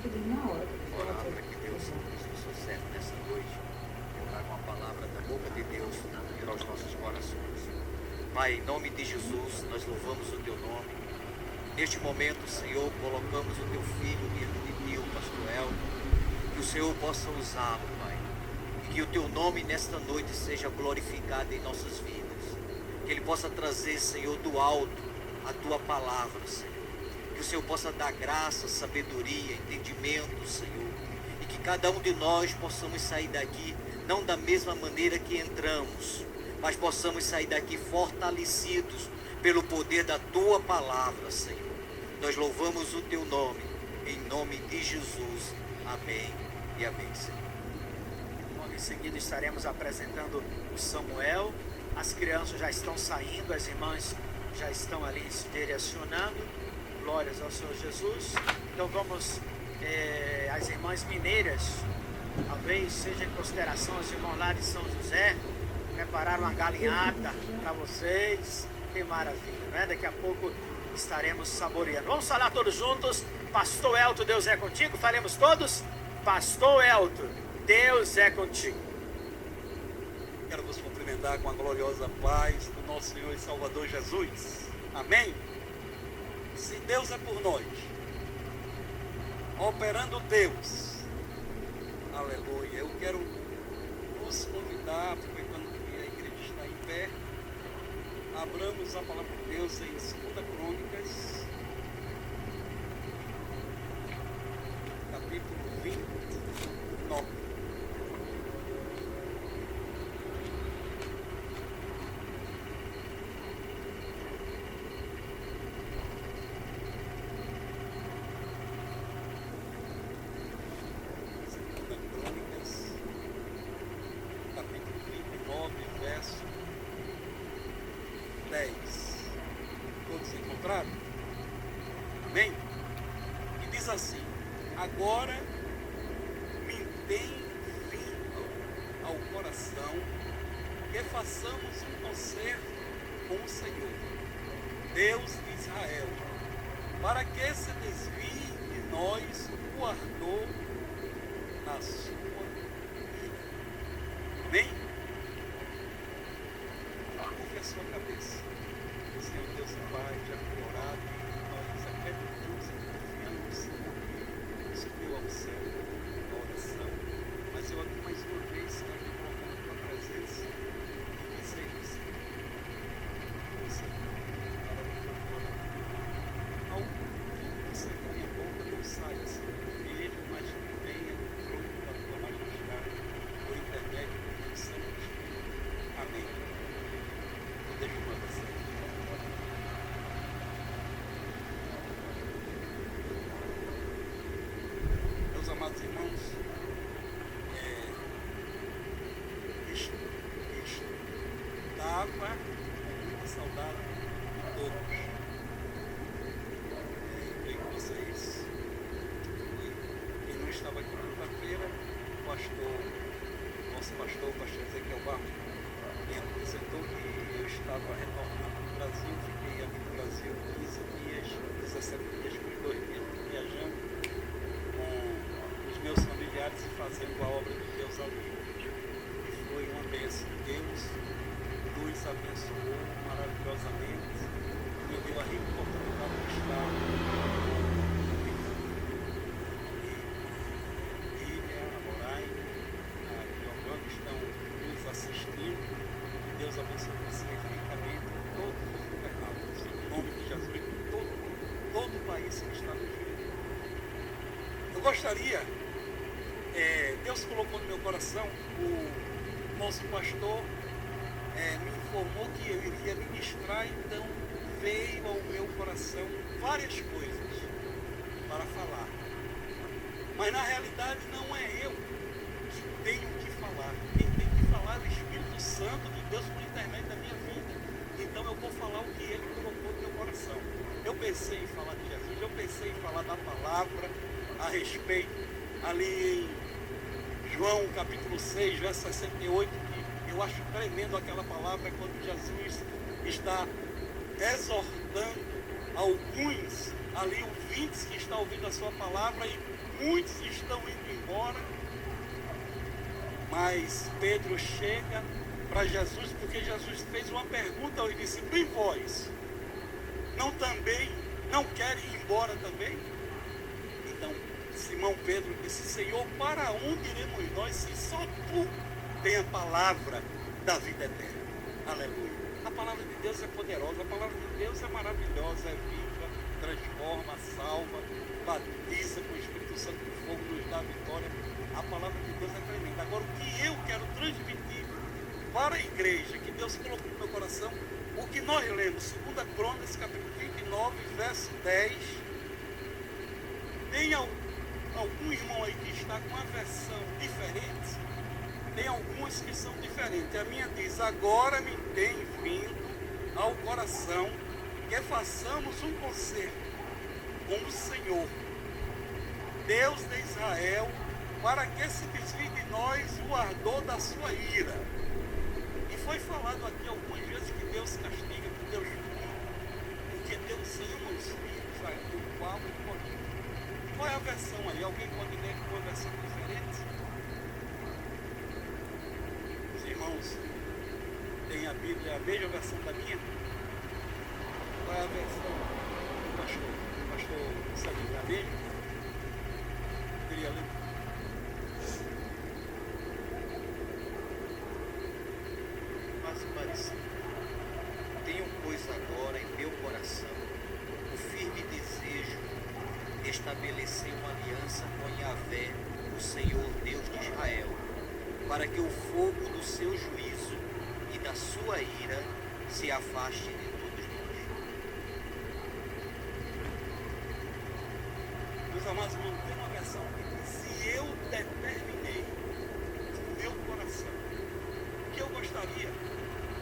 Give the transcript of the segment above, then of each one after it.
Orar para que Deus nos suceda nessa noite. Eu trago uma palavra da boca de Deus para os nossos corações. Pai, em nome de Jesus, nós louvamos o Teu nome. Neste momento, Senhor, colocamos o Teu filho diante de Ti, o pastor Elton. Que o Senhor possa usá-lo, Pai. E que o Teu nome nesta noite seja glorificado em nossas vidas. Que ele possa trazer, Senhor, do alto a Tua palavra, Senhor. Que o Senhor possa dar graça, sabedoria, entendimento, Senhor. E que cada um de nós possamos sair daqui, não da mesma maneira que entramos, mas possamos sair daqui fortalecidos pelo poder da Tua palavra, Senhor. Nós louvamos o Teu nome, em nome de Jesus. Amém e amém, Senhor. Logo em seguida estaremos apresentando o Samuel. As crianças já estão saindo, as irmãs já estão ali se direcionando. Glórias ao Senhor Jesus. Então vamos, as irmãs mineiras, talvez seja em consideração os irmãos lá de São José, prepararam uma galinhada para vocês. Que maravilha, né? Daqui a pouco estaremos saboreando. Vamos falar todos juntos. Pastor Elton, Deus é contigo. Faremos todos. Pastor Elton, Deus é contigo. Quero vos cumprimentar com a gloriosa paz do nosso Senhor e Salvador Jesus. Amém? Se Deus é por nós, operando Deus, aleluia. Eu quero vos convidar, aproveitando que a igreja está em pé, abramos a palavra de Deus em 2 Crônicas, capítulo 29. Todos encontraram? Amém? E diz assim: agora me tem vindo ao coração que façamos um concerto com o Senhor, Deus de Israel, para que se desvie de nós o ardor na sua ira. Amém? Curve a sua cabeça. Senhor Deus e Pai, já foi orado, nós acreditamos e confiamos no Senhor que subiu ao céu a oração. Mas eu aqui mais uma vez quero me colocar na tua presença e dizer isso. Você, ao que você da minha boca não saia, Senhor, ele, mas que venha no fruto da tua majestade, por intermédio do Santo Espírito. Amém. Eu deixo para você. Amados irmãos, estava com muita saudade de todos. Creio que vocês, quem não estava aqui na quinta-feira, nosso pastor, o pastor Ezequiel Barros, me apresentou que eu estava retornando no Brasil, fiquei aqui no Brasil 15 dias, 17 dias, com 2 dias viajando meus familiares e fazendo a obra de Deus ali. E foi uma bênção. Deus nos abençoou maravilhosamente, me deu a rica oportunidade de estar a Lília, a Moraine, a Giovanna estão nos assistindo. Deus abençoe vocês ricamente, todos os governantes, em nome de Jesus, todo o país que está nos vendo. Eu gostaria, Deus colocou no meu coração, o nosso pastor me informou que eu iria ministrar, então veio ao meu coração várias coisas para falar. Mas na realidade não é eu que tenho que falar. Quem tem que falar é o Espírito Santo de Deus por intermédio da minha vida. Então eu vou falar o que Ele colocou no meu coração. Eu pensei em falar de Jesus, eu pensei em falar da palavra a respeito ali em João capítulo 6, verso 68, que eu acho tremendo aquela palavra quando Jesus está exortando alguns ali ouvintes que estão ouvindo a sua palavra e muitos estão indo embora. Mas Pedro chega para Jesus, porque Jesus fez uma pergunta aos discípulos: e vós, não querem ir embora também? Então Simão Pedro disse: Senhor, para onde iremos nós se só tu tem a palavra da vida eterna? Aleluia. A palavra de Deus é poderosa, a palavra de Deus é maravilhosa, é viva, transforma, salva, batiza com o Espírito Santo de fogo, nos dá vitória. A palavra de Deus é tremenda. Agora, o que eu quero transmitir para a igreja, que Deus colocou no meu coração, o que nós lemos, 2 Crônicas, capítulo 29, verso 10, tem algum irmão aí que está com uma versão diferente, tem algumas que são diferentes. A minha diz: agora me tem vindo ao coração que façamos um concerto com o Senhor, Deus de Israel, para que se desvie de nós o ardor da sua ira. E foi falado aqui algumas vezes que Deus castiga, que Deus julga, porque Deus ama os filhos, do qual ele pode. Qual é a versão aí? Alguém pode ler com uma versão diferente? Os irmãos têm a Bíblia, a mesma versão da minha? Qual é a versão do pastor? O pastor consegue ler a mesma? Queria ler. Quase parecido. Tenho, pois, agora em meu coração o firme desejo de estabelecer uma aliança com Yahvé, o Senhor Deus de Israel, para que o fogo do seu juízo e da sua ira se afaste de todos nós. Meus amados irmãos, tem uma versão que diz: se eu determinei no meu coração, que eu gostaria,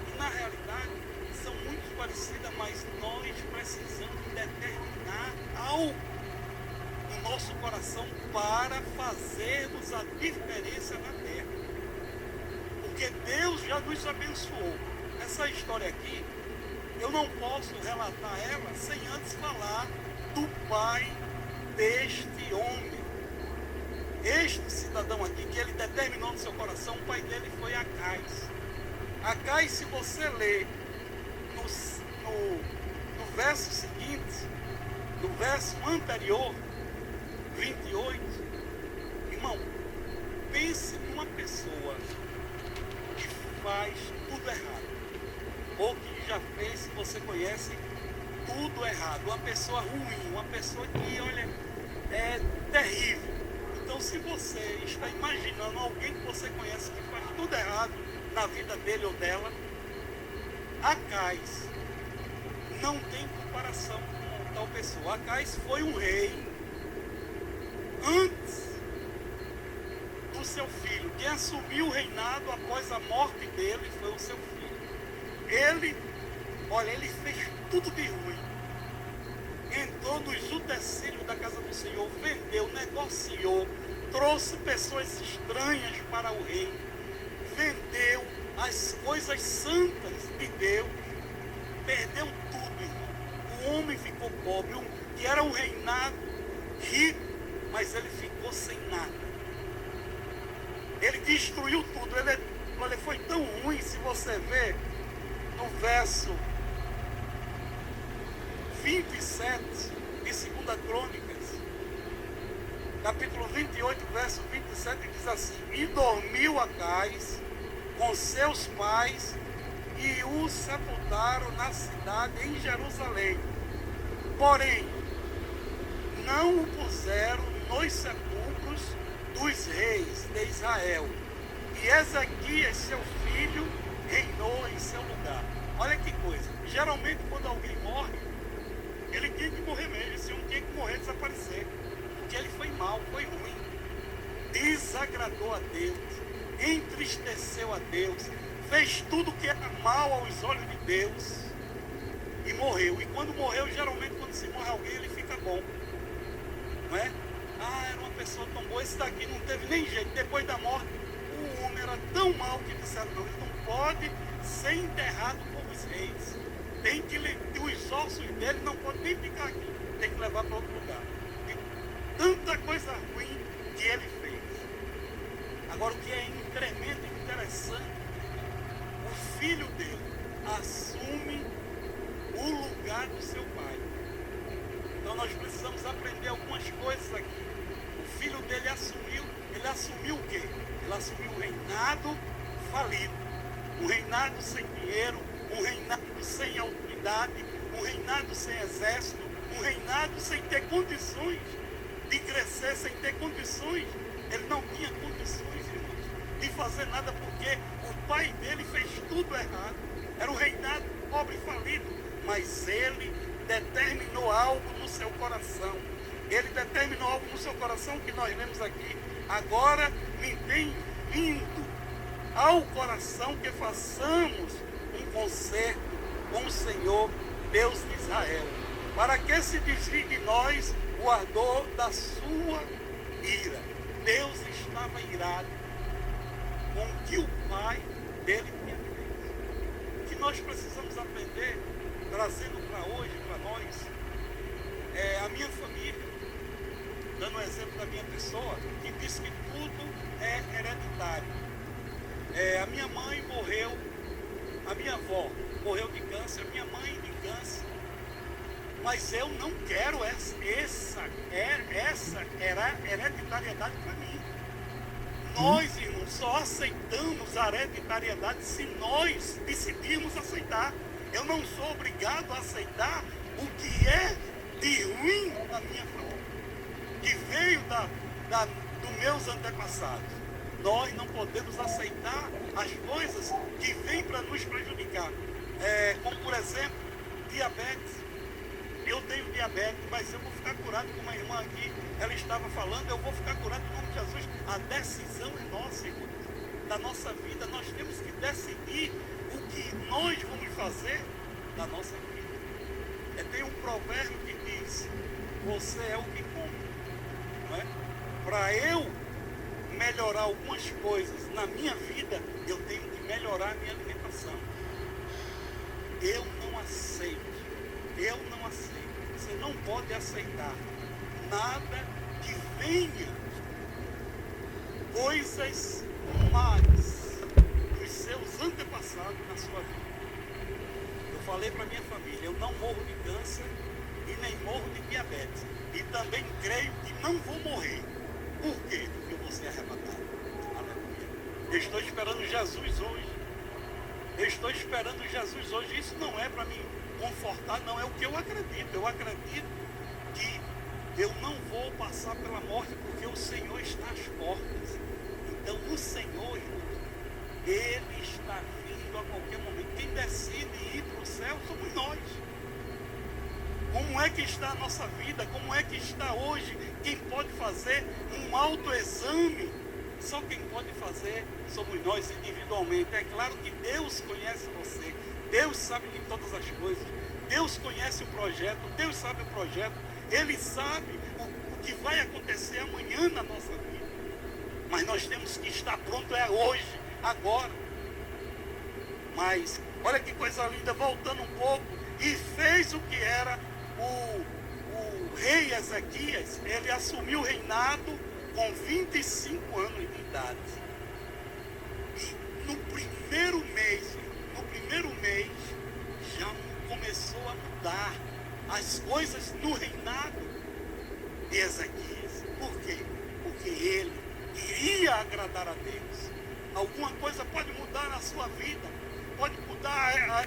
que na realidade são muito parecidas, mas nós precisamos determinar algo no nosso coração para fazermos a diferença na terra. Porque Deus já nos abençoou. Essa história aqui, eu não posso relatar ela sem antes falar do pai deste homem. Este cidadão aqui, que ele determinou no seu coração, o pai dele foi Acais. Acais, se você ler no verso seguinte, no verso anterior, 28, irmão, pense numa pessoa que faz tudo errado, ou que já fez, se você conhece, tudo errado, uma pessoa ruim, uma pessoa que, olha, é terrível. Então, se você está imaginando alguém que você conhece que faz tudo errado na vida dele ou dela, Acais não tem comparação com tal pessoa. Acais foi um rei antes do seu filho. Quem assumiu o reinado após a morte dele foi o seu filho. Ele fez tudo de ruim. Entrou nos utensílios da casa do Senhor, vendeu, negociou, trouxe pessoas estranhas para o rei, vendeu as coisas santas de Deus, perdeu tudo, irmão. O homem ficou pobre, que era um reinado rico, mas ele ficou sem nada. Ele destruiu tudo. Ele foi tão ruim, se você ver no verso 27 de 2 Crônicas, capítulo 28, verso 27, diz assim: e dormiu Acais com seus pais e o sepultaram na cidade em Jerusalém. Porém, não o puseram nos sepulcros dos reis de Israel. E Ezequias, seu filho, reinou em seu lugar. Olha que coisa. Geralmente, quando alguém morre, ele tinha que morrer mesmo. Esse homem tinha que morrer, desaparecer. Porque ele foi mal, foi ruim. Desagradou a Deus. Entristeceu a Deus. Fez tudo que era mal aos olhos de Deus. E morreu. E quando morreu, geralmente, quando se morre alguém, ele fica bom. Não é? Ah, era uma pessoa tão boa. Esse daqui não teve nem jeito. Depois da morte, o homem era tão mau que disseram: não, ele não pode ser enterrado como os reis. Tem que os ossos dele não podem nem ficar aqui. ter que levar para outro lugar. De tanta coisa ruim que ele fez. Agora, o que é tremendo e interessante, o filho dele assume o lugar do seu pai. Então nós precisamos aprender algumas coisas aqui. O filho dele assumiu o quê? Ele assumiu um reinado falido, um reinado sem dinheiro, um reinado sem autoridade, um reinado sem exército, um reinado sem ter condições de crescer, sem ter condições. Ele não tinha condições, irmãos, de fazer nada, porque o pai dele fez tudo errado. Era um reinado pobre e falido, mas ele determinou algo no seu coração. Ele determinou algo no seu coração que nós lemos aqui. Agora me tem vindo ao coração que façamos um concerto com o Senhor, Deus de Israel, para que se desvie de nós o ardor da sua ira. Deus estava irado com o que o pai dele tinha feito. O que nós precisamos aprender, trazendo para hoje, para nós, é a minha família, dando um exemplo da minha pessoa, que diz que tudo é hereditário. A minha mãe morreu, a minha avó morreu de câncer, a minha mãe de câncer, mas eu não quero essa hereditariedade para mim. Nós, irmãos, só aceitamos a hereditariedade se nós decidirmos aceitar. Eu não sou obrigado a aceitar o que é de ruim na minha família, que veio dos meus antepassados. Nós não podemos aceitar as coisas que vêm para nos prejudicar. Como, por exemplo, diabetes. Eu tenho diabetes, mas eu vou ficar curado, como a irmã aqui, ela estava falando, eu vou ficar curado em nome de Jesus. A decisão é nossa, irmãos. Da nossa vida, nós temos que decidir o que nós vamos fazer da nossa vida. Tem um provérbio que diz: você é o que come. Não é? Para eu melhorar algumas coisas na minha vida, eu tenho que melhorar a minha alimentação. Eu não aceito. Você não pode aceitar nada que venha coisas más dos seus antepassados na sua vida. Eu falei para minha família, eu não morro de câncer e nem morro de diabetes. E também creio que não vou morrer. Por quê? Porque eu vou ser arrebatado. Aleluia. Eu estou esperando Jesus hoje. Isso não é para me confortar, não. É o que eu acredito. Eu acredito que eu não vou passar pela morte, porque o Senhor está às portas. Então, o Senhor, irmãos, Ele está vindo a qualquer momento. Quem decide ir para o céu somos nós. Como é que está a nossa vida? Como é que está hoje? Quem pode fazer um autoexame? Só quem pode fazer somos nós individualmente. É claro que Deus conhece você. Deus sabe de todas as coisas. Deus conhece o projeto. Deus sabe o projeto. Ele sabe o que vai acontecer amanhã na nossa vida. Mas nós temos que estar pronto hoje, agora. Mas, olha que coisa linda, voltando um pouco. E fez o que era o rei Ezequias. Ele assumiu o reinado com 25 anos de idade. E no primeiro mês, já começou a mudar as coisas no reinado de Ezequias. Por quê? Porque ele iria agradar a Deus. Alguma coisa pode mudar na sua vida, pode mudar a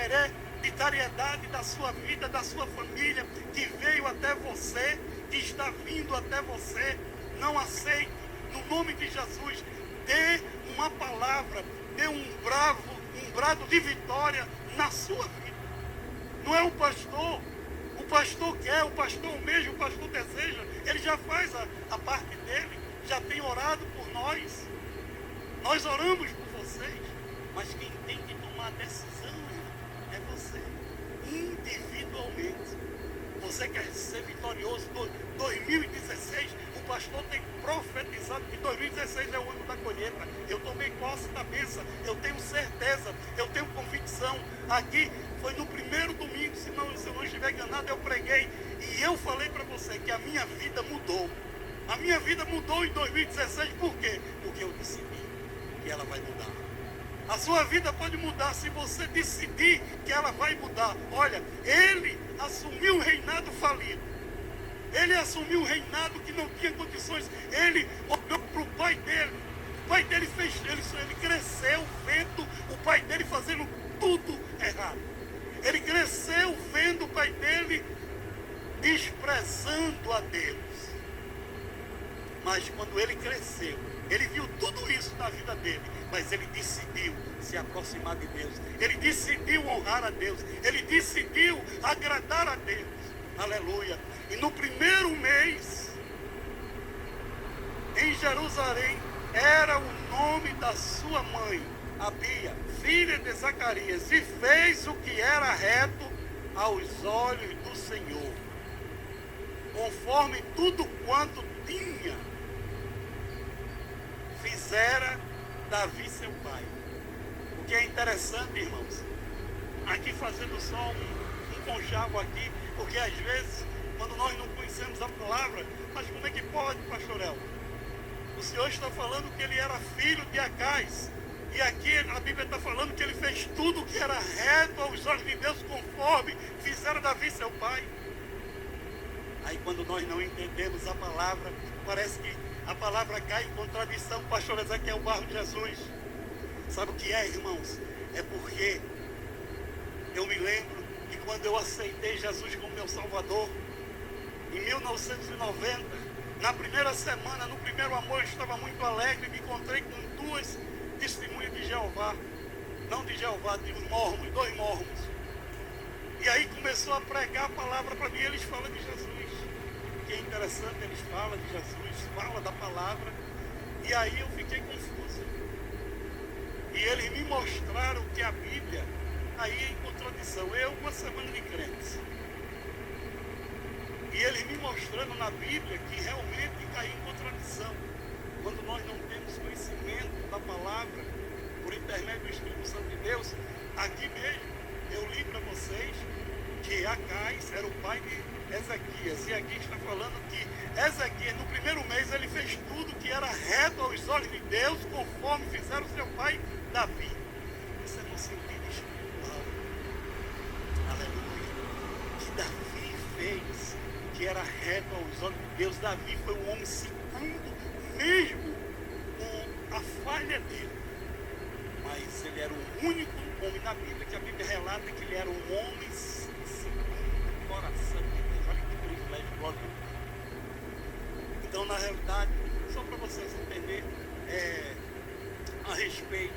hereditariedade da sua vida, da sua família, que veio até você, que está vindo até você. Não aceite, no nome de Jesus, dê uma palavra, dê um brado de vitória na sua vida. Não é o pastor quer, o pastor almeja, o pastor deseja, ele já faz a parte dele, já tem orado por nós. Nós oramos por vocês, mas quem tem que tomar a decisão é você, individualmente. Você quer ser vitorioso. 2016, o pastor tem profetizado que 2016 é o ano da colheita. Eu tomei posse da bênção, eu tenho certeza, eu tenho convicção. Aqui foi no primeiro domingo, se eu não estiver enganado, eu preguei. E eu falei para você que a minha vida mudou. A minha vida mudou em 2016, por quê? Porque eu decidi que ela vai mudar. A sua vida pode mudar se você decidir que ela vai mudar. Olha, ele assumiu um reinado falido. Ele assumiu um reinado que não tinha condições. Ele olhou para o pai dele. O pai dele fez, ele cresceu vendo o pai dele fazendo tudo errado. Ele cresceu vendo o pai dele desprezando a Deus. Mas quando ele cresceu, ele viu tudo isso na vida dele, mas ele decidiu se aproximar de Deus. Ele decidiu honrar a Deus. Ele decidiu agradar a Deus. Aleluia. E no primeiro mês, em Jerusalém, era o nome da sua mãe, Abia, filha de Zacarias, e fez o que era reto aos olhos do Senhor, conforme tudo quanto tinha fizera Davi seu pai. O que é interessante, irmãos, aqui fazendo só um conchavo aqui, porque às vezes, quando nós não conhecemos a palavra, mas como é que pode, pastor El? O Senhor está falando que ele era filho de Acais, e aqui a Bíblia está falando que ele fez tudo o que era reto aos olhos de Deus, conforme fizeram Davi seu pai. Aí quando nós não entendemos a palavra, parece que a palavra cai em contradição. Pastor Ezequiel Barro de Jesus. Sabe o que é, irmãos? É porque eu me lembro que quando eu aceitei Jesus como meu Salvador, em 1990, na primeira semana, no primeiro amor, eu estava muito alegre, me encontrei com duas testemunhas de Jeová. Não de Jeová, de mormons, 2 mormons. E aí começou a pregar a palavra para mim, eles falam de Jesus. Que é interessante, eles falam de Jesus, falam da palavra, e aí eu fiquei confuso. E eles me mostraram que a Bíblia, aí é em contradição. Eu, uma semana de crentes. E eles me mostrando na Bíblia que realmente cai em contradição. Quando nós não temos conhecimento da palavra, por intermédio do Espírito Santo de Deus, aqui mesmo, eu li para vocês que Acais era o pai de Ezequias, e aqui está falando que Ezequias, no primeiro mês, ele fez tudo que era reto aos olhos de Deus, conforme fizeram seu pai Davi. Isso é no sentido espiritual. Aleluia. Que Davi fez o que era reto aos olhos de Deus. Davi foi um homem segundo, mesmo com a falha dele. Mas ele era o único homem na Bíblia, que a Bíblia relata que ele era um homem segundo o coração de Deus. Olha que privilégio, glória. Então, na realidade, só para vocês entenderem a respeito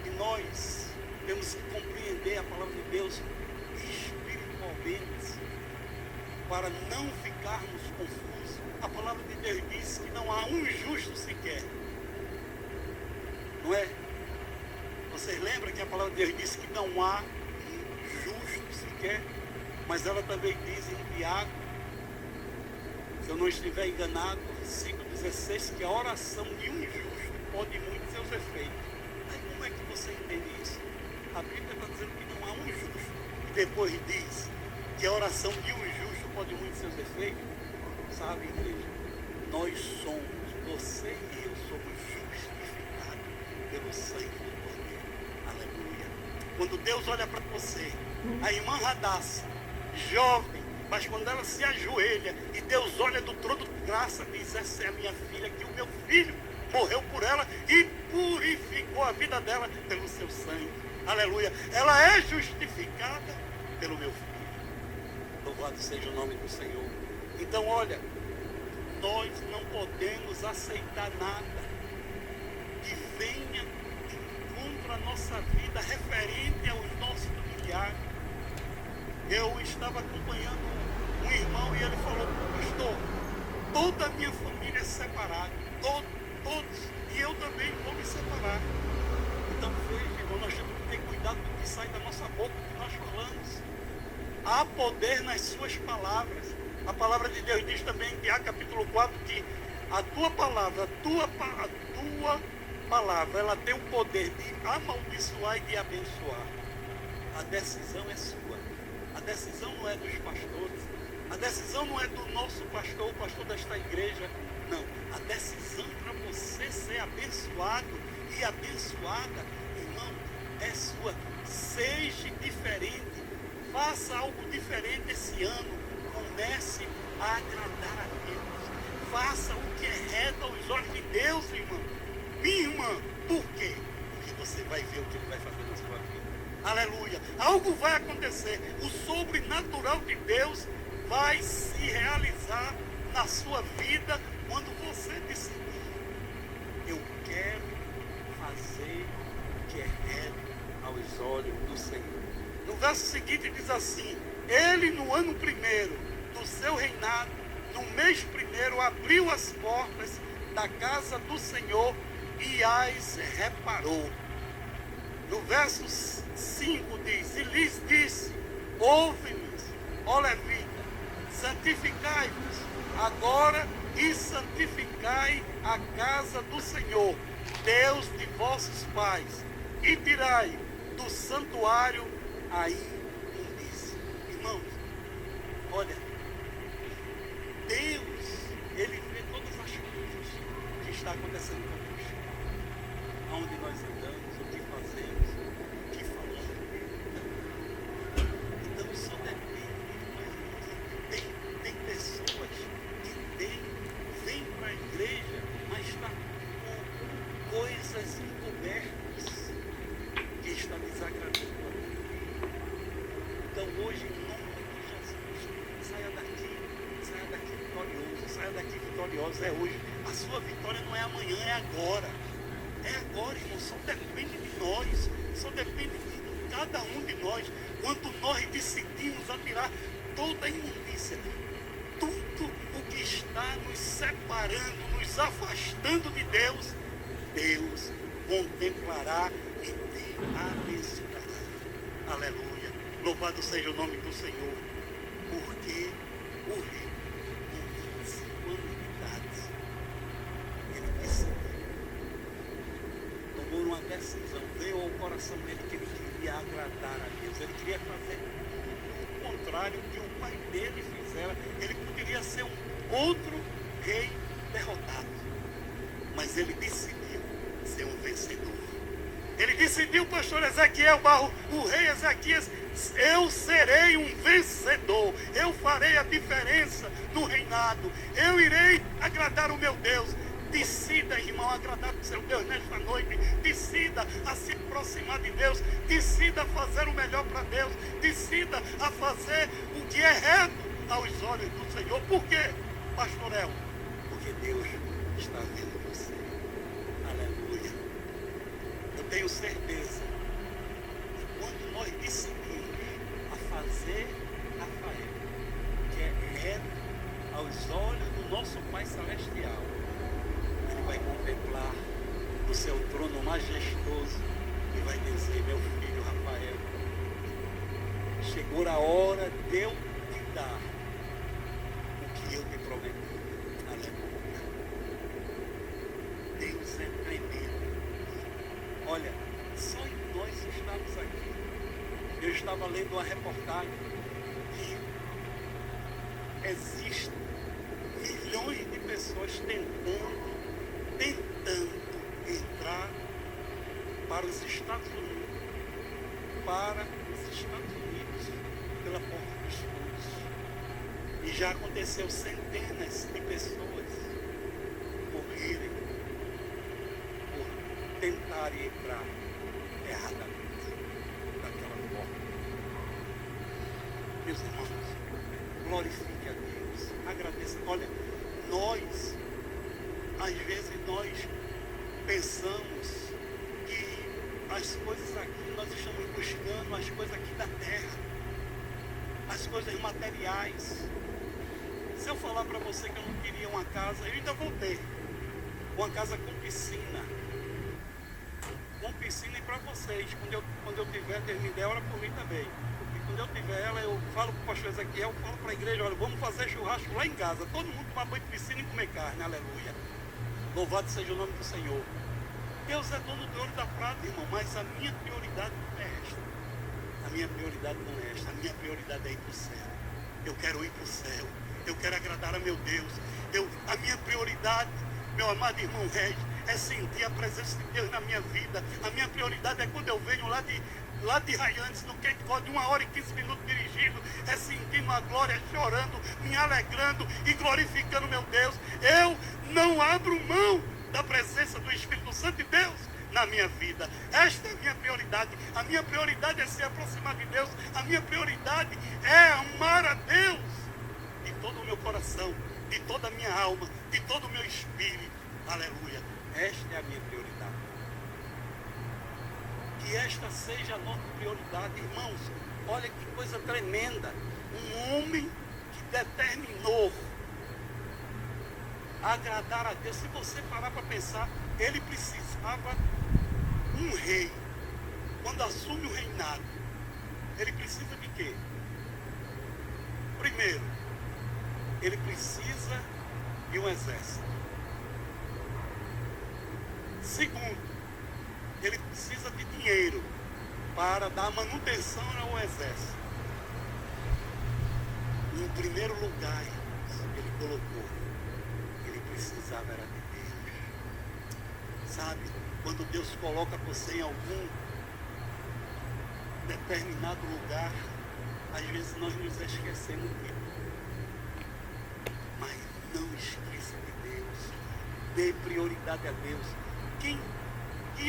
de nós, temos que compreender a palavra de Deus espiritualmente, para não ficarmos confusos. A palavra de Deus diz que não há um justo sequer. Não é? Vocês lembram que a palavra de Deus diz que não há um justo sequer? Mas ela também diz em Tiago, se eu não estiver enganado, versículo 16, que a oração de um justo pode muito seus efeitos. Aí como é que você entende isso? A Bíblia está dizendo que não há um justo. E depois diz que a oração de um justo pode muito seus efeitos. Sabe, igreja? Nós somos, você e eu somos justificados pelo sangue do Cordeiro. Aleluia. Quando Deus olha para você, a irmã Radassa, jovem, mas quando ela se ajoelha e Deus olha do trono de graça, diz: essa é a minha filha, que o meu filho morreu por ela e purificou a vida dela pelo seu sangue. Aleluia. Ela é justificada pelo meu filho. Louvado seja o nome do Senhor. Então, olha, nós não podemos aceitar nada que venha contra a nossa vida referente aos nossos familiares. Eu estava acompanhando um irmão e ele falou: pastor, toda a minha família é separada, todos, e eu também vou me separar. Então veja, irmão, nós temos que ter cuidado com o que sai da nossa boca, do que nós falamos. Há poder nas suas palavras. A palavra de Deus diz também em Tiago capítulo 4 que a tua palavra, ela tem o poder de amaldiçoar e de abençoar. A decisão é sua. A decisão não é dos pastores, A decisão não é do nosso pastor, o pastor desta igreja. Não. A decisão para você ser abençoado e abençoada, irmão, é sua. Seja diferente. Faça algo diferente esse ano. Comece a agradar a Deus. Faça o que é reto aos olhos de Deus, irmão. Minha irmã, por quê? Porque você vai ver o que Ele vai fazer na sua vida. Aleluia. Algo vai acontecer. O sobrenatural de Deus vai se realizar na sua vida quando você decidir. Eu quero fazer o que é reto aos olhos do Senhor. No verso seguinte diz assim: Ele no ano primeiro do seu reinado, no mês primeiro, abriu as portas da casa do Senhor e as reparou. No verso 5 diz: E lhes disse: Ouve-nos, ó levita, santificai-vos agora e santificai a casa do Senhor, Deus de vossos pais, e tirai do santuário a imundícia. Irmãos, olha, Deus, Ele vê todas as coisas que está acontecendo conosco, aonde nós andamos, o que fazemos, o que falamos. Então só depende de nós. Tem pessoas que vêm para a igreja, mas está com coisas encobertas que está desagradando a Deus. Então hoje, em nome de Jesus, saia daqui vitorioso, saia daqui vitorioso. É hoje. A sua vitória não é amanhã, é agora. É agora, irmão. Só depende de nós. Só depende de cada um de nós. Quando nós decidimos atirar toda a imundícia, tudo o que está nos separando, nos afastando de Deus, Deus contemplará e te abençoará. Aleluia. Louvado seja o nome do Senhor. Porque o rei, com 25 anos de idade, ele decidiu, tomou uma decisão, veio ao coração dele que ele queria agradar a Deus. Ele queria fazer o contrário do que o pai dele fizera. Ele poderia ser um outro rei derrotado, mas ele decidiu ser um vencedor. Ele decidiu, pastor Ezequiel Barro, o rei Ezequias: eu serei um vencedor, eu farei a diferença no reinado, eu irei agradar o meu Deus. Decida, irmão, agradar o seu Deus nesta noite. Decida a se aproximar de Deus. Decida a fazer o melhor para Deus. Decida a fazer o que é reto aos olhos do Senhor. Por quê, pastor El? Porque Deus está vendo você. Aleluia. Eu tenho certeza que quando nós decidimos a fazer Rafael, que é reto aos olhos do nosso Pai Celestial, Ele vai contemplar o seu trono majestoso e vai dizer: meu filho Rafael, chegou a hora de eu te dar o que eu te prometi. Aleluia. Deus é tremendo. Olha, só nós estamos aqui. Eu estava lendo uma reportagem que existem milhões de pessoas tentando entrar para os Estados Unidos, pela porta dos fundos. E já aconteceu centenas de pessoas morrerem por tentarem entrar erradamente daquela porta. Meus irmãos, glorifique a Deus, agradeça. Olha, às vezes nós pensamos que as coisas aqui, nós estamos buscando as coisas aqui da terra, as coisas materiais. Se eu falar para você que eu não queria uma casa, eu ainda vou ter uma casa com piscina. Com piscina, e para vocês, quando eu tiver, Deus me der, ora por mim também. Porque quando eu tiver ela, eu falo para o pastor Ezequiel, eu falo para a igreja: olha, vamos fazer churrasco lá em casa, todo mundo tomar banho de piscina e comer carne. Aleluia. Louvado seja o nome do Senhor. Deus é dono do ouro e da prata, irmão, mas a minha prioridade não é esta. A minha prioridade não é esta. A minha prioridade é ir para o céu. Eu quero ir para o céu. Eu quero agradar a meu Deus. A minha prioridade, meu amado irmão Regis, é sentir a presença de Deus na minha vida. A minha prioridade é quando eu venho lá de Raiantes, no Cape Cod, 1 hora e 15 minutos dirigindo, é sentindo a glória, chorando, me alegrando e glorificando meu Deus. Eu não abro mão da presença do Espírito Santo de Deus na minha vida. Esta é a minha prioridade. A minha prioridade é se aproximar de Deus. A minha prioridade é amar a Deus de todo o meu coração, de toda a minha alma, de todo o meu espírito. Aleluia. Esta é a minha prioridade. Que esta seja a nossa prioridade, irmãos. Olha que coisa tremenda. Um homem que determinou agradar a Deus. Se você parar para pensar, ele precisava um rei. Quando assume o reinado, ele precisa de quê? Primeiro, ele precisa de um exército. Segundo, ele precisa de dinheiro para dar manutenção ao exército. Em primeiro lugar, ele colocou, ele precisava era de Deus. Sabe, quando Deus coloca você em algum determinado lugar, às vezes nós nos esquecemos dele. Mas não esqueça de Deus. Dê prioridade a Deus. Quem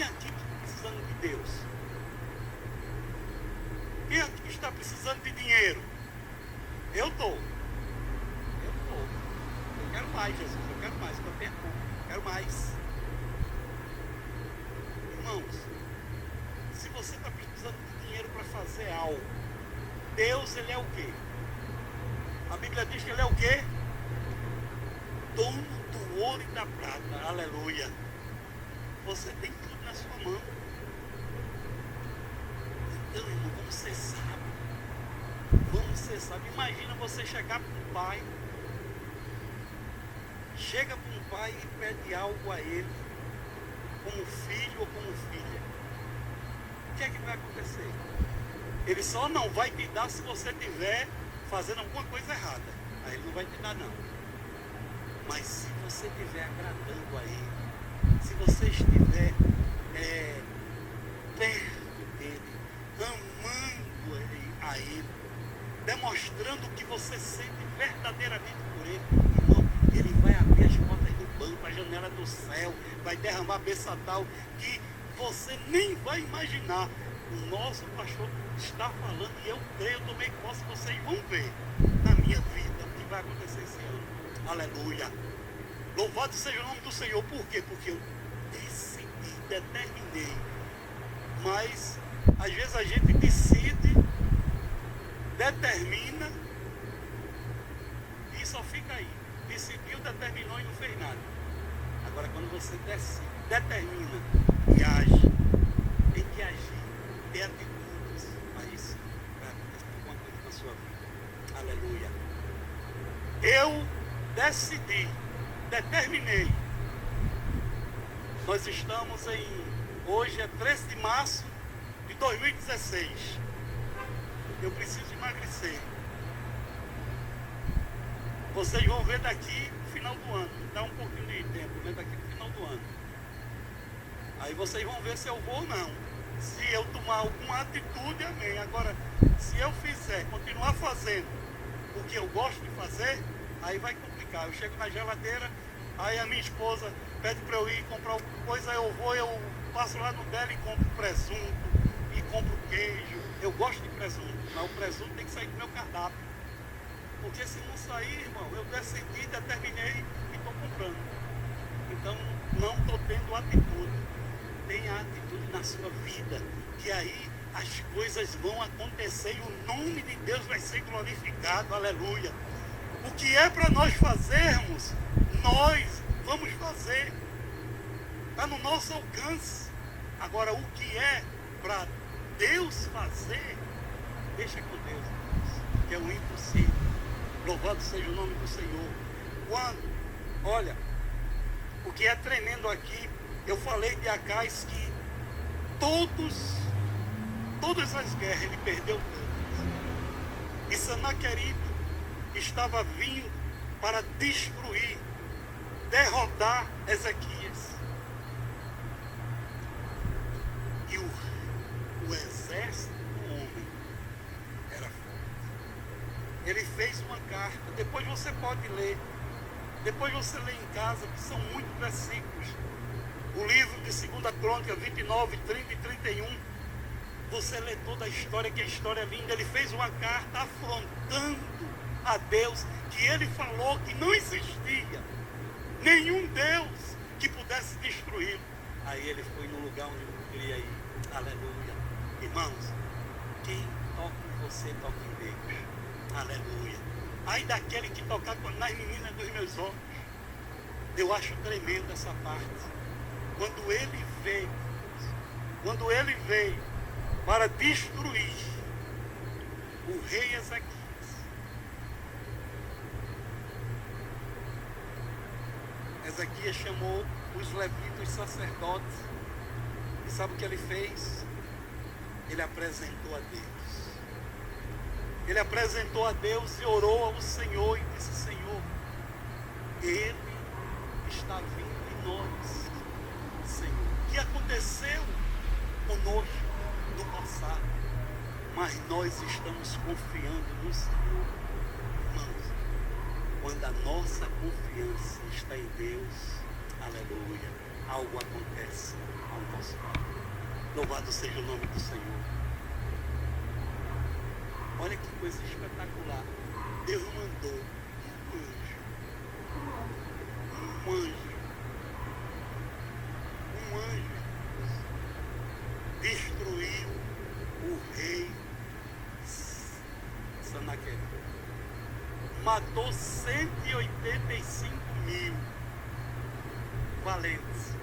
aqui está precisando de Deus? Quem aqui está precisando de dinheiro? Eu estou. Eu quero mais, Jesus. Eu quero mais. Eu quero mais. Irmãos, se você está precisando de dinheiro para fazer algo, Deus, ele é o quê? A Bíblia diz que ele é o quê? Dono do ouro e da prata. Aleluia. Você tem tudo na sua mão. Então, irmão, vamos ser sábios. Vamos ser sábios. Imagina você chegar para um pai. Chega para um pai e pede algo a ele, como filho ou como filha. O que é que vai acontecer? Ele só não vai te dar se você estiver fazendo alguma coisa errada. Aí ele não vai te dar, não. Mas se você estiver agradando a ele, se você estiver perto dele, amando a ele, demonstrando que você sente verdadeiramente por ele, irmão, ele vai abrir as portas do banco, a janela do céu, vai derramar bênção tal que você nem vai imaginar. O nosso pastor está falando e eu creio, eu tomei posse, vocês vão ver na minha vida o que vai acontecer esse ano. Aleluia. Louvado seja o nome do Senhor. Por quê? Porque eu decidi, determinei. Mas às vezes a gente decide, determina e só fica aí. Decidiu, determinou e não fez nada. Agora quando você decide, determina e age, tem que agir, ter atitudes. Aí sim vai acontecer alguma coisa na sua vida. Aleluia. Eu decidi, determinei. Nós estamos hoje é 13 de março de 2016. Eu preciso emagrecer. Vocês vão ver daqui no final do ano. Dá um pouquinho de tempo, né? Daqui no final do ano. Aí vocês vão ver se eu vou ou não. Se eu tomar alguma atitude, amém. Agora, se eu fizer, continuar fazendo o que eu gosto de fazer, aí vai complicar. Eu chego na geladeira, aí a minha esposa pede para eu ir comprar alguma coisa, eu passo lá no dela e compro presunto, e compro queijo. Eu gosto de presunto, mas o presunto tem que sair do meu cardápio. Porque se não sair, irmão, eu decidi, determinei e estou comprando. Então, não estou tendo atitude. Tenha atitude na sua vida, que aí as coisas vão acontecer e o nome de Deus vai ser glorificado. Aleluia. O que é para nós fazermos, nós vamos fazer. Está no nosso alcance. Agora, o que é para Deus fazer, deixa com Deus, que é o impossível. Louvado seja o nome do Senhor. Olha, o que é tremendo aqui, eu falei de Acais que todas as guerras ele perdeu todas. E Sanaqueribe estava vindo para destruir, derrotar Ezequias. E o exército do homem era forte. Ele fez uma carta, depois você pode ler, depois você lê em casa, que são muitos versículos. O livro de 2 Crônica 29, 30 e 31, você lê toda a história, que a história é linda. Ele fez uma carta afrontando a Deus, que ele falou que não existia nenhum Deus que pudesse destruí-lo. Aí ele foi no lugar onde eu queria ir. Aleluia. Irmãos, quem toca em você, toca em Deus. Aleluia. Aí daquele que tocar nas meninas dos meus olhos. Eu acho tremendo essa parte. Quando ele veio para destruir o rei Ezequias, Ezequias chamou os levitas, os sacerdotes, e sabe o que ele fez? Ele apresentou a Deus. Ele apresentou a Deus e orou ao Senhor e disse: Senhor, Ele está vindo em nós, Senhor. O que aconteceu conosco no passado, mas nós estamos confiando no Senhor. Irmãos, quando a nossa confiança está em Deus, aleluia, algo acontece ao nosso lado. Louvado seja o nome do Senhor. Olha que coisa espetacular. Deus mandou um anjo destruiu o rei Sanaqueribe. Matou 185.000 valentes.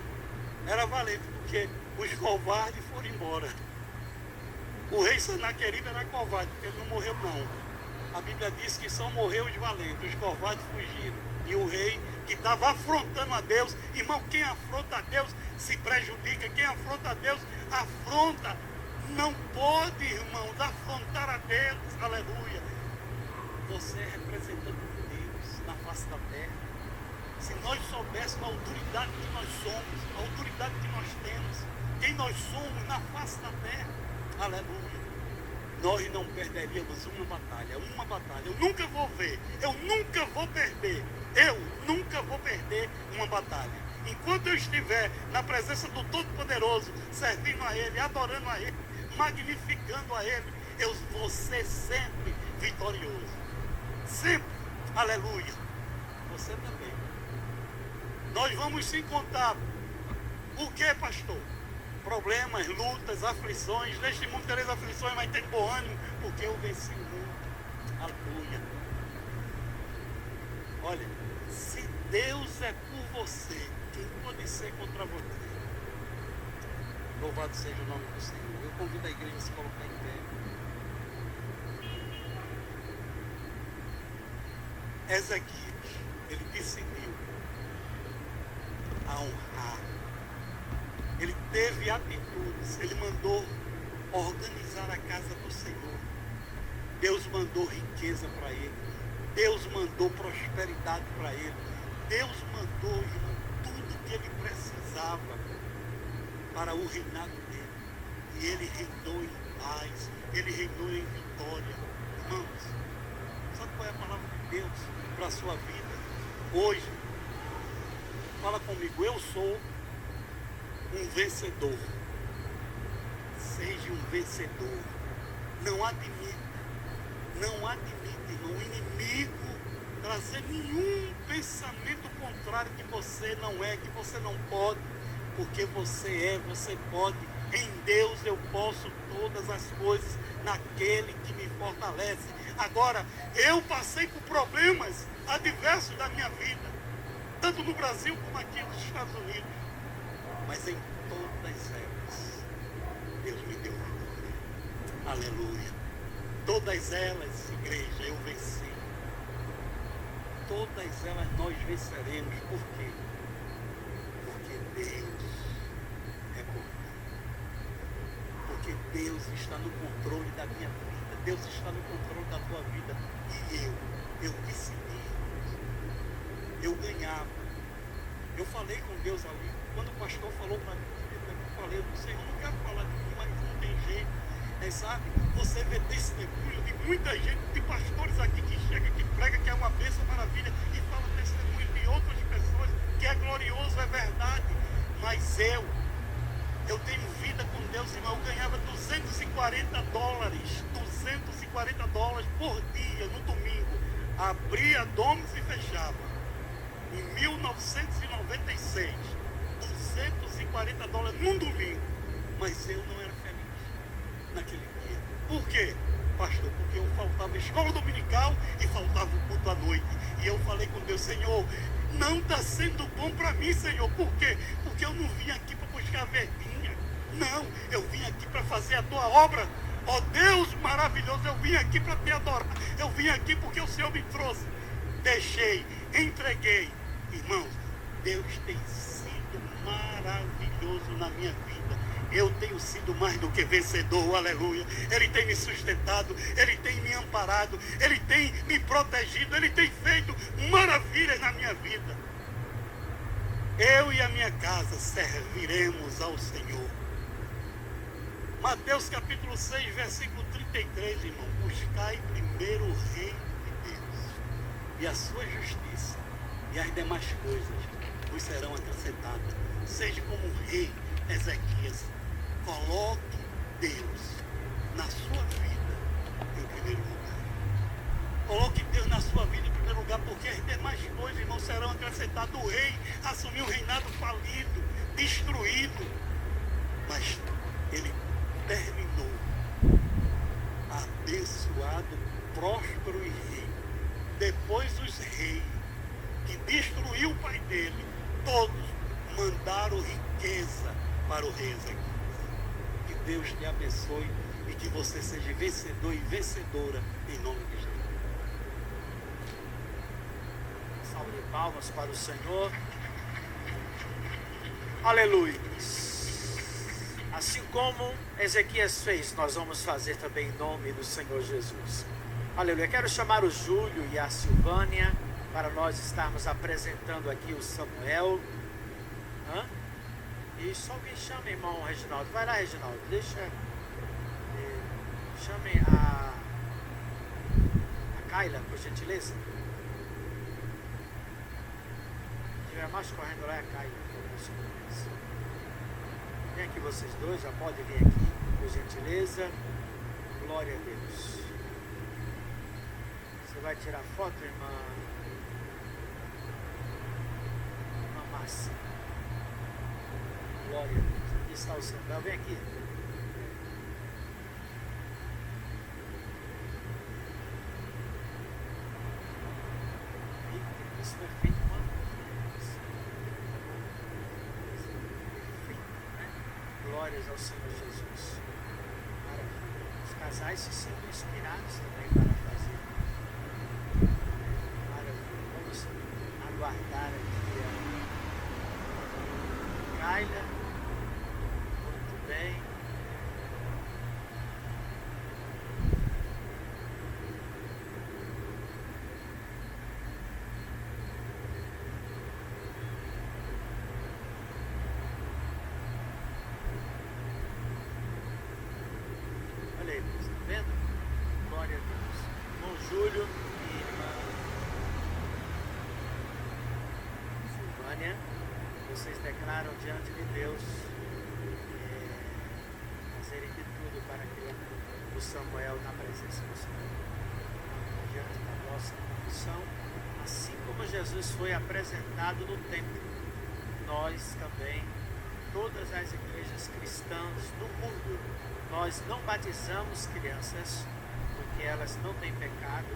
Era valente porque os covardes foram embora. O rei Sanaqueribe era covarde, porque ele não morreu não. A Bíblia diz que só morreu os valentes, os covardes fugiram. E o rei que estava afrontando a Deus, irmão, quem afronta a Deus se prejudica, quem afronta a Deus afronta. Não pode, irmãos, afrontar a Deus, aleluia. Você é representante de Deus na face da terra. Se nós soubéssemos a autoridade que nós somos, a autoridade que nós temos, quem nós somos na face da terra, aleluia, nós não perderíamos uma batalha. Eu nunca vou ver, eu nunca vou perder uma batalha. Enquanto eu estiver na presença do Todo-Poderoso, servindo a Ele, adorando a Ele, magnificando a Ele, eu vou ser sempre vitorioso. Sempre, aleluia. Você também. Nós vamos se encontrar. O que, pastor? Problemas, lutas, aflições. Neste mundo tereis aflições, mas tem bom ânimo, porque eu venci o mundo. Aleluia. Olha, se Deus é por você, quem pode ser contra você? Louvado seja o nome do Senhor. Eu convido a igreja a se colocar em pé. Ezequias, ele decidiu a honrar. Ele teve atitudes, ele mandou organizar a casa do Senhor. Deus mandou riqueza para ele. Deus mandou prosperidade para ele. Deus mandou, irmão, tudo que ele precisava para o reinado dele. E ele reinou em paz, ele reinou em vitória. Irmãos, sabe qual é a palavra de Deus para a sua vida? Hoje, fala comigo, eu sou um vencedor. Seja um vencedor. Não admita, irmão, o inimigo trazer nenhum pensamento contrário que você não é, que você não pode, porque você é, você pode. Em Deus eu posso todas as coisas naquele que me fortalece. Agora, eu passei por problemas adversos da minha vida, tanto no Brasil como aqui nos Estados Unidos. Mas em todas elas, Deus me deu vitória. Aleluia. Todas elas, igreja, eu venci. Todas elas nós venceremos. Por quê? Porque Deus é bom. Porque Deus está no controle da minha vida. Deus está no controle da tua vida. E Eu decidi. Eu ganhava. Eu falei com Deus ali. Quando o pastor falou para mim, eu falei, eu disse, eu não quero falar de mim, mas não tem jeito. Sabe, você vê testemunho de muita gente, de pastores aqui que chega, que prega, que é uma bênção, maravilha, e fala testemunho de outras pessoas, que é glorioso, é verdade. Mas eu tenho vida com Deus, irmão. Eu ganhava $240 por dia no domingo. Abria domos e fechava. Em 1996, $240 num domingo. Mas eu não era feliz naquele dia. Por quê, pastor? Porque eu faltava escola dominical e faltava o culto à noite. E eu falei com Deus, Senhor, não está sendo bom para mim, Senhor. Por quê? Porque eu não vim aqui para buscar verdinha. Não, eu vim aqui para fazer a tua obra. Ó Deus maravilhoso, eu vim aqui para te adorar. Eu vim aqui porque o Senhor me trouxe. Deixei, entreguei. Irmãos, Deus tem sido maravilhoso na minha vida. Eu tenho sido mais do que vencedor, aleluia. Ele tem me sustentado, Ele tem me amparado, Ele tem me protegido, Ele tem feito maravilhas na minha vida. Eu e a minha casa serviremos ao Senhor. Mateus capítulo 6, versículo 33, irmão. Buscai primeiro o reino de Deus e a sua justiça, e as demais coisas vos serão acrescentadas. Seja como o rei Ezequias. Coloque Deus na sua vida em primeiro lugar. Coloque Deus na sua vida em primeiro lugar, porque as demais coisas, irmão, serão acrescentadas. O rei assumiu um reinado falido, destruído, mas ele terminou abençoado, próspero e rei. Depois os reis que destruiu o pai dele, todos mandaram riqueza para o rei Ezequias. Que Deus te abençoe e que você seja vencedor e vencedora em nome de Jesus. Salve de palmas para o Senhor. Aleluia. Assim como Ezequias fez, nós vamos fazer também em nome do Senhor Jesus. Aleluia. Quero chamar o Júlio e a Silvânia para nós estarmos apresentando aqui o Samuel. E só alguém chama, irmão Reginaldo. Vai lá, Reginaldo. Chame a Kaila, por gentileza. Se tiver mais correndo lá, é a Kaila. Vem aqui vocês dois, já podem vir aqui, por gentileza. Glória a Deus. Você vai tirar foto, irmã Márcia? Glória a Deus. Aqui está o Samuel. Vem aqui. Isso foi feito quando? Glórias ao Senhor Jesus. Maravilha. Os casais se sentem inspirados também para fazer. Maravilha. Vamos aguardar aqui a Kaila. Muito bem. Olha aí, você está vendo? Glória a Deus. Irmão Júlio e irmã Silvânia, vocês declaram diante de Deus fazerem de tudo para criar o Samuel na presença do Senhor. Diante da nossa confissão, assim como Jesus foi apresentado no templo, nós também, todas as igrejas cristãs do mundo, nós não batizamos crianças, porque elas não têm pecado,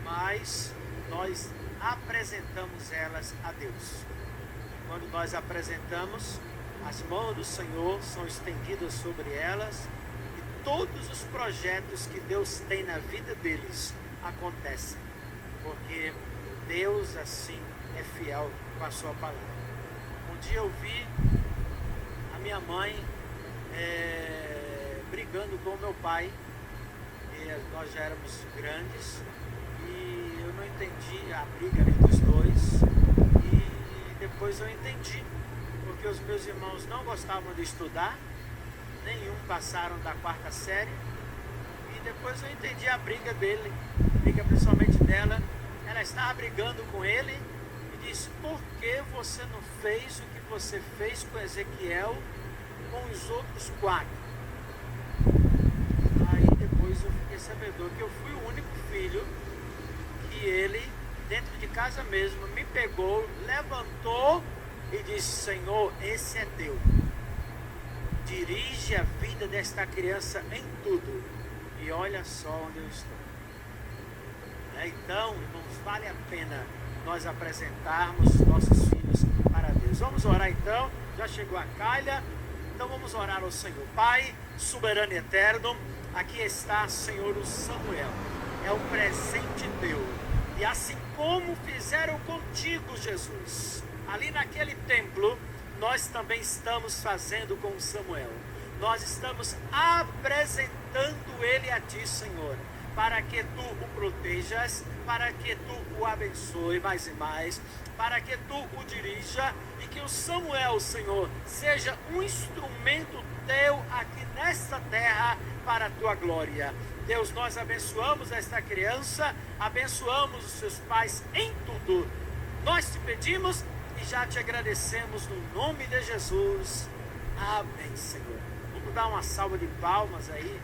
mas nós apresentamos elas a Deus. Quando nós apresentamos, as mãos do Senhor são estendidas sobre elas e todos os projetos que Deus tem na vida deles acontecem, porque Deus assim é fiel com a sua palavra. Um dia eu vi a minha mãe brigando com o meu pai, e nós já éramos grandes, e eu não entendi a briga ali dos dois. E depois eu entendi. Porque os meus irmãos não gostavam de estudar. Nenhum passaram da 4ª série. E depois eu entendi a briga dele. A briga principalmente dela. Ela estava brigando com ele. E disse, por que você não fez o que você fez com Ezequiel, com os outros 4? Aí depois eu fiquei sabedor que eu fui o único filho que ele, dentro de casa mesmo, me pegou, levantou e disse, Senhor, esse é teu. Dirige a vida desta criança em tudo. E olha só onde eu estou. Então, irmãos, vale a pena nós apresentarmos nossos filhos para Deus. Vamos orar então. Já chegou a calha. Então vamos orar ao Senhor. Pai, soberano e eterno, aqui está, Senhor, o Samuel. É um presente teu. E assim como fizeram contigo, Jesus, ali naquele templo, nós também estamos fazendo com Samuel. Nós estamos apresentando ele a ti, Senhor, para que tu o protejas, para que tu o abençoe mais e mais, para que tu o dirija e que o Samuel, Senhor, seja um instrumento teu aqui nesta terra para a tua glória. Deus, nós abençoamos esta criança, abençoamos os seus pais em tudo. Nós te pedimos e já te agradecemos no nome de Jesus. Amém, Senhor. Vamos dar uma salva de palmas aí